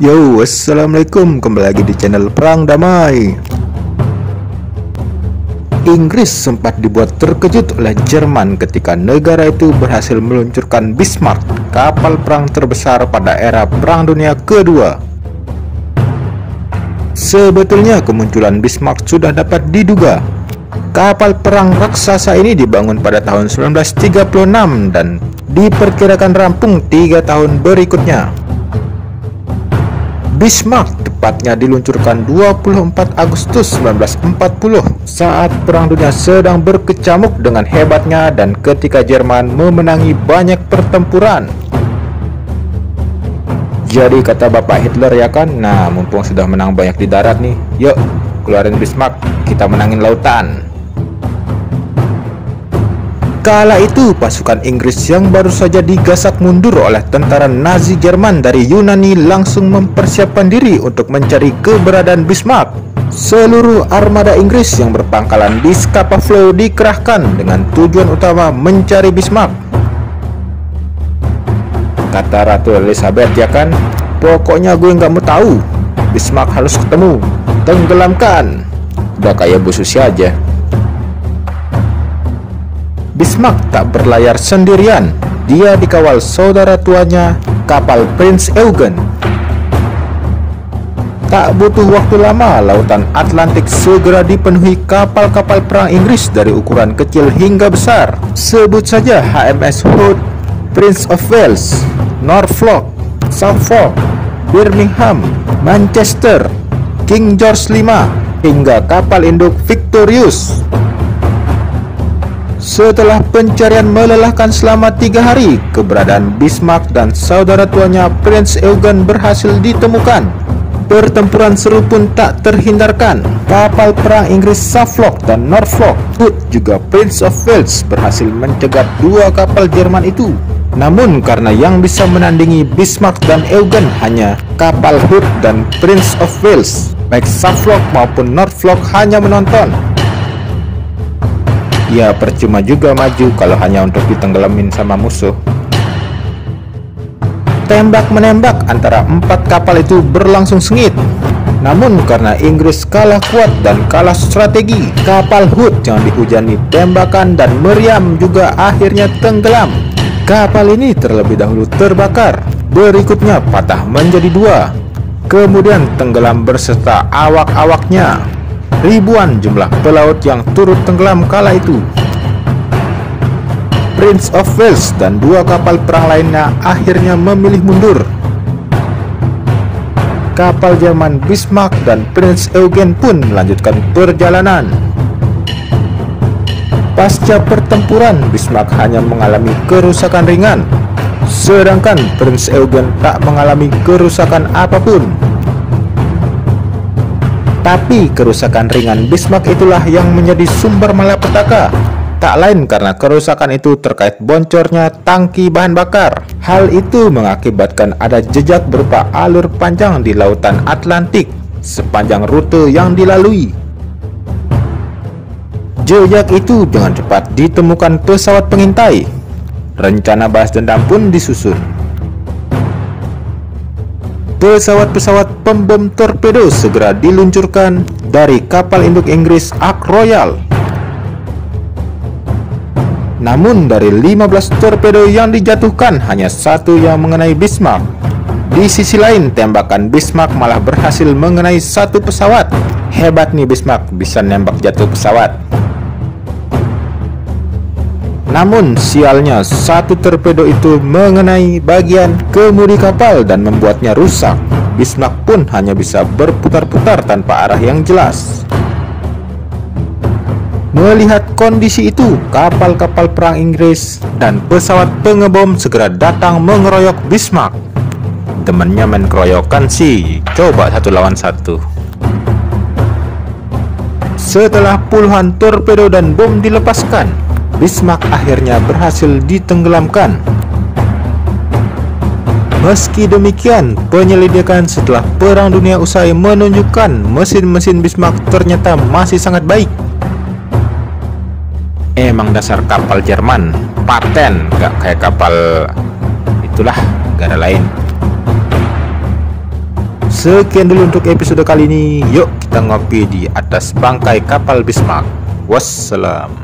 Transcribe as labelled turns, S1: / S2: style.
S1: Yo, assalamualaikum, kembali lagi di channel Perang Damai. Inggris sempat dibuat terkejut oleh Jerman ketika negara itu berhasil meluncurkan Bismarck, kapal perang terbesar pada era Perang Dunia Kedua. Sebetulnya kemunculan Bismarck sudah dapat diduga. Kapal perang raksasa ini dibangun pada tahun 1936 dan diperkirakan rampung 3 tahun berikutnya. Bismarck tepatnya diluncurkan 24 Agustus 1940 saat Perang Dunia sedang berkecamuk dengan hebatnya dan ketika Jerman memenangi banyak pertempuran. Jadi kata Bapak Hitler ya kan, nah mumpung sudah menang banyak di darat nih, yuk keluarin Bismarck, kita menangin lautan. Kala itu pasukan Inggris yang baru saja digasak mundur oleh tentara Nazi Jerman dari Yunani langsung mempersiapkan diri untuk mencari keberadaan Bismarck. Seluruh armada Inggris yang berpangkalan di Scapa Flow dikerahkan dengan tujuan utama mencari Bismarck. Kata Ratu Elizabeth ya kan, pokoknya gue nggak mau tahu, Bismarck harus ketemu, tenggelamkan. Udah kayak Bu Susi aja. Bismarck tak berlayar sendirian, dia dikawal saudara tuanya, kapal Prinz Eugen. Tak butuh waktu lama, lautan Atlantik segera dipenuhi kapal-kapal perang Inggris dari ukuran kecil hingga besar. Sebut saja HMS Hood, Prince of Wales, Norfolk, Suffolk, Birmingham, Manchester, King George V, hingga kapal induk Victorious. Setelah pencarian melelahkan selama 3 hari, keberadaan Bismarck dan saudara tuanya Prinz Eugen berhasil ditemukan. Pertempuran seru pun tak terhindarkan. Kapal perang Inggris Suffolk dan Norfolk, Hood juga Prince of Wales berhasil mencegat 2 kapal Jerman itu. Namun karena yang bisa menandingi Bismarck dan Eugen hanya kapal Hood dan Prince of Wales, baik Suffolk maupun Norfolk hanya menonton. Ya percuma juga maju kalau hanya untuk ditenggelamin sama musuh. Tembak-menembak antara 4 kapal itu berlangsung sengit. Namun karena Inggris kalah kuat dan kalah strategi, kapal Hood yang dihujani tembakan dan meriam juga akhirnya tenggelam. Kapal ini terlebih dahulu terbakar, berikutnya patah menjadi 2, kemudian tenggelam berserta awak-awaknya. Ribuan jumlah pelaut yang turut tenggelam kala itu. Prince of Wales dan 2 kapal perang lainnya akhirnya memilih mundur. Kapal Jerman Bismarck dan Prinz Eugen pun melanjutkan perjalanan. Pasca pertempuran, Bismarck hanya mengalami kerusakan ringan, sedangkan Prinz Eugen tak mengalami kerusakan apapun. Tapi kerusakan ringan Bismarck itulah yang menjadi sumber malapetaka. Tak lain karena kerusakan itu terkait boncornya tangki bahan bakar. Hal itu mengakibatkan ada jejak berupa alur panjang di lautan Atlantik sepanjang rute yang dilalui. Jejak itu dengan cepat ditemukan pesawat pengintai. Rencana balas dendam pun disusun. Pesawat-pesawat pembom torpedo segera diluncurkan dari kapal induk Inggris Ark Royal. Namun dari 15 torpedo yang dijatuhkan, hanya 1 yang mengenai Bismarck. Di sisi lain, tembakan Bismarck malah berhasil mengenai 1 pesawat. Hebat nih Bismarck, bisa nembak jatuh pesawat. Namun sialnya 1 torpedo itu mengenai bagian kemudi kapal dan membuatnya rusak. Bismarck pun hanya bisa berputar-putar tanpa arah yang jelas. Melihat kondisi itu, kapal-kapal perang Inggris dan pesawat pengebom segera datang mengeroyok Bismarck. Temennya main keroyokan sih, coba 1 lawan 1. Setelah puluhan torpedo dan bom dilepaskan, Bismarck akhirnya berhasil ditenggelamkan. Meski demikian, penyelidikan setelah Perang Dunia usai menunjukkan mesin-mesin Bismarck ternyata masih sangat baik. Emang dasar kapal Jerman paten, gak kayak kapal itulah negara lain. Sekian dulu untuk episode kali ini. Yuk kita ngopi di atas bangkai kapal Bismarck. Wassalam.